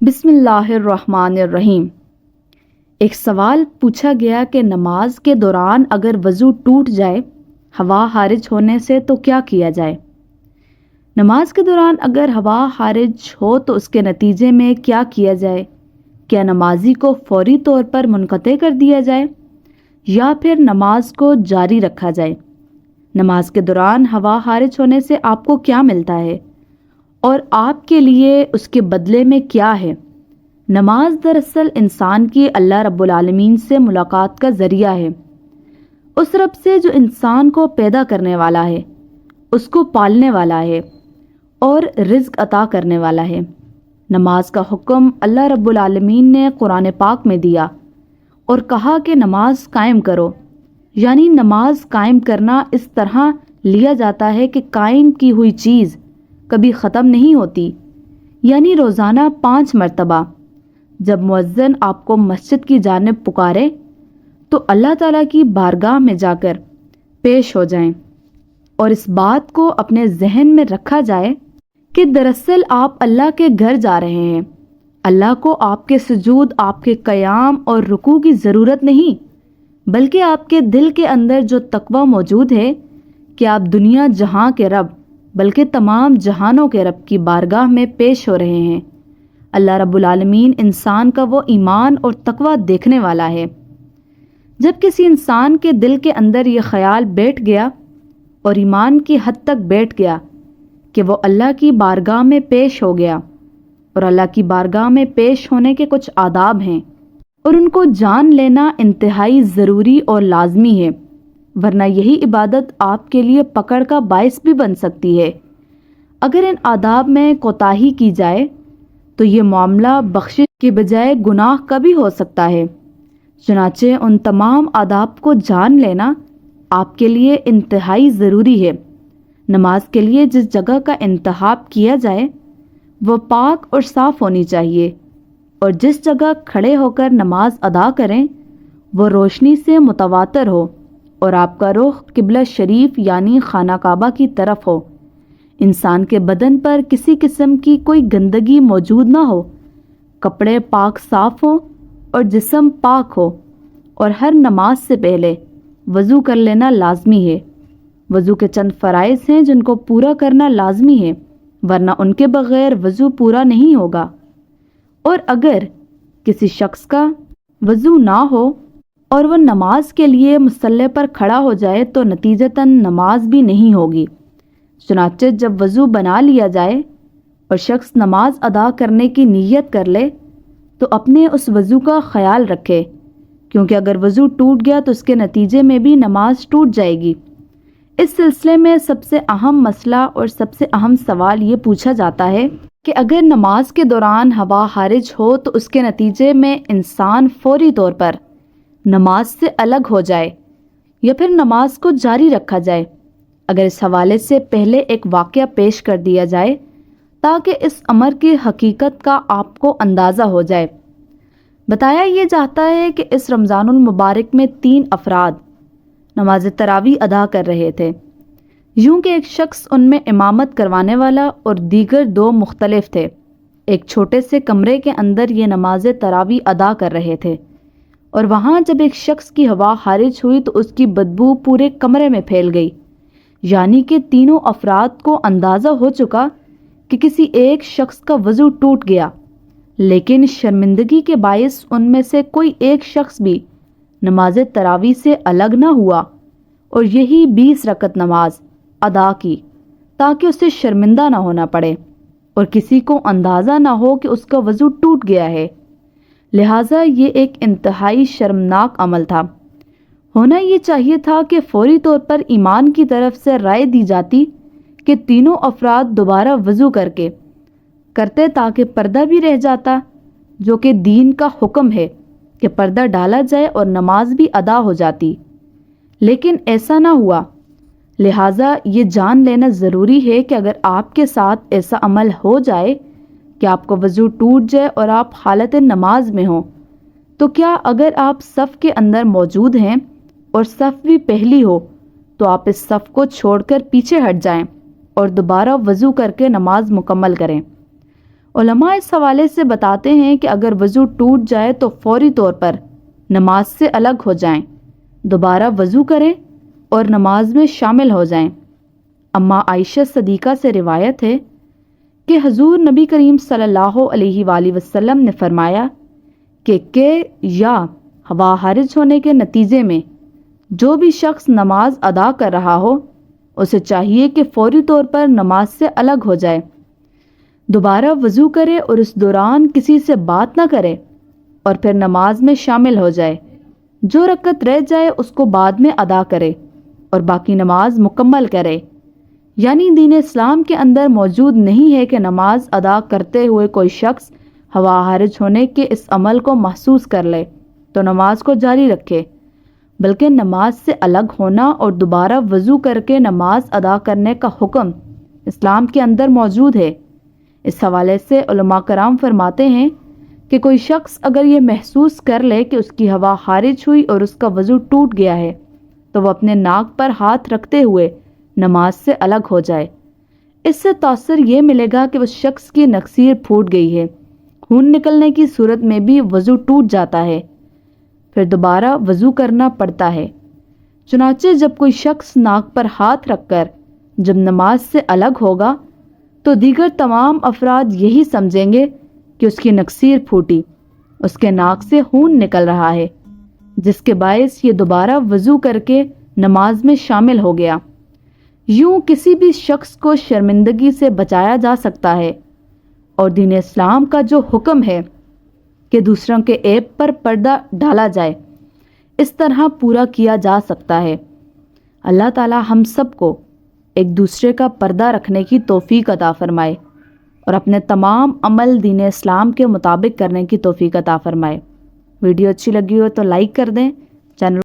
بسم اللہ الرحمن الرحیم۔ ایک سوال پوچھا گیا کہ نماز کے دوران اگر وضو ٹوٹ جائے ہوا خارج ہونے سے تو کیا کیا جائے؟ نماز کے دوران اگر ہوا خارج ہو تو اس کے نتیجے میں کیا کیا جائے؟ کیا نمازی کو فوری طور پر منقطع کر دیا جائے یا پھر نماز کو جاری رکھا جائے؟ نماز کے دوران ہوا خارج ہونے سے آپ کو کیا ملتا ہے اور آپ کے لیے اس کے بدلے میں کیا ہے؟ نماز دراصل انسان کی اللہ رب العالمین سے ملاقات کا ذریعہ ہے، اس رب سے جو انسان کو پیدا کرنے والا ہے، اس کو پالنے والا ہے اور رزق عطا کرنے والا ہے۔ نماز کا حکم اللہ رب العالمین نے قرآن پاک میں دیا اور کہا کہ نماز قائم کرو، یعنی نماز قائم کرنا اس طرح لیا جاتا ہے کہ قائم کی ہوئی چیز کبھی ختم نہیں ہوتی، یعنی روزانہ 5 مرتبہ جب مؤذن آپ کو مسجد کی جانب پکارے تو اللہ تعالیٰ کی بارگاہ میں جا کر پیش ہو جائیں اور اس بات کو اپنے ذہن میں رکھا جائے کہ دراصل آپ اللہ کے گھر جا رہے ہیں۔ اللہ کو آپ کے سجود، آپ کے قیام اور رکوع کی ضرورت نہیں، بلکہ آپ کے دل کے اندر جو تقوی موجود ہے کہ آپ دنیا جہاں کے رب بلکہ تمام جہانوں کے رب کی بارگاہ میں پیش ہو رہے ہیں۔ اللہ رب العالمین انسان کا وہ ایمان اور تقوی دیکھنے والا ہے۔ جب کسی انسان کے دل کے اندر یہ خیال بیٹھ گیا اور ایمان کی حد تک بیٹھ گیا کہ وہ اللہ کی بارگاہ میں پیش ہو گیا، اور اللہ کی بارگاہ میں پیش ہونے کے کچھ آداب ہیں اور ان کو جان لینا انتہائی ضروری اور لازمی ہے، ورنہ یہی عبادت آپ کے لیے پکڑ کا باعث بھی بن سکتی ہے۔ اگر ان آداب میں کوتاہی کی جائے تو یہ معاملہ بخشش کے بجائے گناہ کا بھی ہو سکتا ہے۔ چنانچہ ان تمام آداب کو جان لینا آپ کے لیے انتہائی ضروری ہے۔ نماز کے لیے جس جگہ کا انتخاب کیا جائے وہ پاک اور صاف ہونی چاہیے، اور جس جگہ کھڑے ہو کر نماز ادا کریں وہ روشنی سے متواتر ہو اور آپ کا رخ قبلہ شریف یعنی خانہ کعبہ کی طرف ہو۔ انسان کے بدن پر کسی قسم کی کوئی گندگی موجود نہ ہو، کپڑے پاک صاف ہوں اور جسم پاک ہو، اور ہر نماز سے پہلے وضو کر لینا لازمی ہے۔ وضو کے چند فرائض ہیں جن کو پورا کرنا لازمی ہے، ورنہ ان کے بغیر وضو پورا نہیں ہوگا، اور اگر کسی شخص کا وضو نہ ہو اور وہ نماز کے لیے مصلی پر کھڑا ہو جائے تو نتیجتاً نماز بھی نہیں ہوگی۔ چنانچہ جب وضو بنا لیا جائے اور شخص نماز ادا کرنے کی نیت کر لے تو اپنے اس وضو کا خیال رکھے، کیونکہ اگر وضو ٹوٹ گیا تو اس کے نتیجے میں بھی نماز ٹوٹ جائے گی۔ اس سلسلے میں سب سے اہم مسئلہ اور سب سے اہم سوال یہ پوچھا جاتا ہے کہ اگر نماز کے دوران ہوا خارج ہو تو اس کے نتیجے میں انسان فوری طور پر نماز سے الگ ہو جائے یا پھر نماز کو جاری رکھا جائے۔ اگر اس حوالے سے پہلے ایک واقعہ پیش کر دیا جائے تاکہ اس امر کی حقیقت کا آپ کو اندازہ ہو جائے۔ بتایا یہ جاتا ہے کہ اس رمضان المبارک میں 3 افراد نماز تراویح ادا کر رہے تھے، یوں کہ ایک شخص ان میں امامت کروانے والا اور دیگر 2 مختلف تھے۔ ایک چھوٹے سے کمرے کے اندر یہ نماز تراویح ادا کر رہے تھے، اور وہاں جب ایک شخص کی ہوا خارج ہوئی تو اس کی بدبو پورے کمرے میں پھیل گئی، یعنی کہ تینوں افراد کو اندازہ ہو چکا کہ کسی ایک شخص کا وضو ٹوٹ گیا، لیکن شرمندگی کے باعث ان میں سے کوئی ایک شخص بھی نماز تراویح سے الگ نہ ہوا اور یہی 20 رکعت نماز ادا کی تاکہ اسے شرمندہ نہ ہونا پڑے اور کسی کو اندازہ نہ ہو کہ اس کا وضو ٹوٹ گیا ہے۔ لہٰذا یہ ایک انتہائی شرمناک عمل تھا۔ ہونا یہ چاہیے تھا کہ فوری طور پر ایمان کی طرف سے رائے دی جاتی کہ تینوں افراد دوبارہ وضو کرتے تاکہ پردہ بھی رہ جاتا، جو کہ دین کا حکم ہے کہ پردہ ڈالا جائے اور نماز بھی ادا ہو جاتی، لیکن ایسا نہ ہوا۔ لہٰذا یہ جان لینا ضروری ہے کہ اگر آپ کے ساتھ ایسا عمل ہو جائے کہ آپ کا وضو ٹوٹ جائے اور آپ حالت نماز میں ہوں تو کیا اگر آپ صف کے اندر موجود ہیں اور صف بھی پہلی ہو تو آپ اس صف کو چھوڑ کر پیچھے ہٹ جائیں اور دوبارہ وضو کر کے نماز مکمل کریں، علماء اس حوالے سے بتاتے ہیں کہ اگر وضو ٹوٹ جائے تو فوری طور پر نماز سے الگ ہو جائیں، دوبارہ وضو کریں اور نماز میں شامل ہو جائیں۔ اما عائشہ صدیقہ سے روایت ہے کہ حضور نبی کریم صلی اللہ علیہ وآلہ وسلم نے فرمایا کہ یا ہوا خارج ہونے کے نتیجے میں جو بھی شخص نماز ادا کر رہا ہو اسے چاہیے کہ فوری طور پر نماز سے الگ ہو جائے، دوبارہ وضو کرے اور اس دوران کسی سے بات نہ کرے اور پھر نماز میں شامل ہو جائے۔ جو رکعت رہ جائے اس کو بعد میں ادا کرے اور باقی نماز مکمل کرے۔ یعنی دین اسلام کے اندر موجود نہیں ہے کہ نماز ادا کرتے ہوئے کوئی شخص ہوا خارج ہونے کے اس عمل کو محسوس کر لے تو نماز کو جاری رکھے، بلکہ نماز سے الگ ہونا اور دوبارہ وضو کر کے نماز ادا کرنے کا حکم اسلام کے اندر موجود ہے۔ اس حوالے سے علماء کرام فرماتے ہیں کہ کوئی شخص اگر یہ محسوس کر لے کہ اس کی ہوا خارج ہوئی اور اس کا وضو ٹوٹ گیا ہے تو وہ اپنے ناک پر ہاتھ رکھتے ہوئے نماز سے الگ ہو جائے۔ اس سے تاثر یہ ملے گا کہ اس شخص کی نکسیر پھوٹ گئی ہے، خون نکلنے کی صورت میں بھی وضو ٹوٹ جاتا ہے، پھر دوبارہ وضو کرنا پڑتا ہے۔ چنانچہ جب کوئی شخص ناک پر ہاتھ رکھ کر جب نماز سے الگ ہوگا تو دیگر تمام افراد یہی سمجھیں گے کہ اس کی نکسیر پھوٹی، اس کے ناک سے خون نکل رہا ہے، جس کے باعث یہ دوبارہ وضو کر کے نماز میں شامل ہو گیا۔ یوں کسی بھی شخص کو شرمندگی سے بچایا جا سکتا ہے، اور دین اسلام کا جو حکم ہے کہ دوسروں کے عیب پر پردہ ڈالا جائے اس طرح پورا کیا جا سکتا ہے۔ اللہ تعالی ہم سب کو ایک دوسرے کا پردہ رکھنے کی توفیق عطا فرمائے اور اپنے تمام عمل دین اسلام کے مطابق کرنے کی توفیق عطا فرمائے۔ ویڈیو اچھی لگی ہو تو لائک کر دیں،